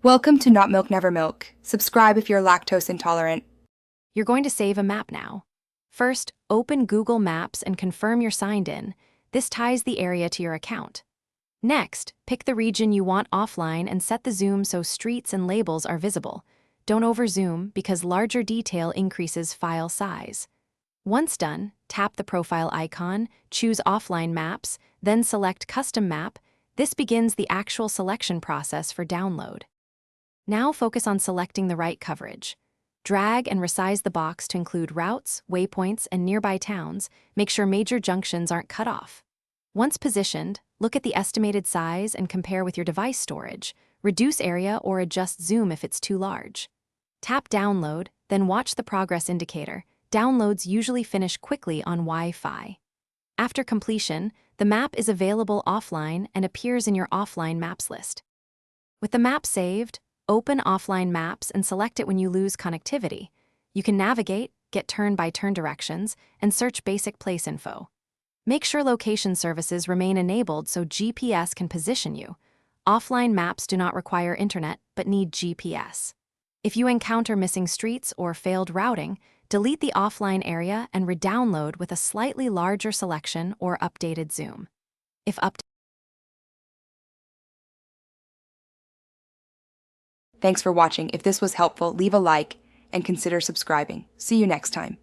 Welcome to Not Milk Never Milk. Subscribe if you're lactose intolerant. You're going to save a map now. First, open Google Maps and confirm you're signed in. This ties the area to your account. Next, pick the region you want offline and set the zoom so streets and labels are visible. Don't overzoom because larger detail increases file size. Once done, tap the profile icon, choose Offline Maps, then select Custom Map. This begins the actual selection process for download. Now focus on selecting the right coverage. Drag and resize the box to include routes, waypoints, and nearby towns. Make sure major junctions aren't cut off. Once positioned, look at the estimated size and compare with your device storage. Reduce area or adjust zoom if it's too large. Tap Download, then watch the progress indicator. Downloads usually finish quickly on Wi-Fi. After completion, the map is available offline and appears in your offline maps list. With the map saved, open Offline Maps and select it when you lose connectivity. You can navigate, get turn-by-turn directions, and search basic place info. Make sure location services remain enabled so GPS can position you. Offline maps do not require internet but need GPS. If you encounter missing streets or failed routing, delete the offline area and re-download with a slightly larger selection or updated zoom. Thanks for watching. If this was helpful, leave a like and consider subscribing. See you next time.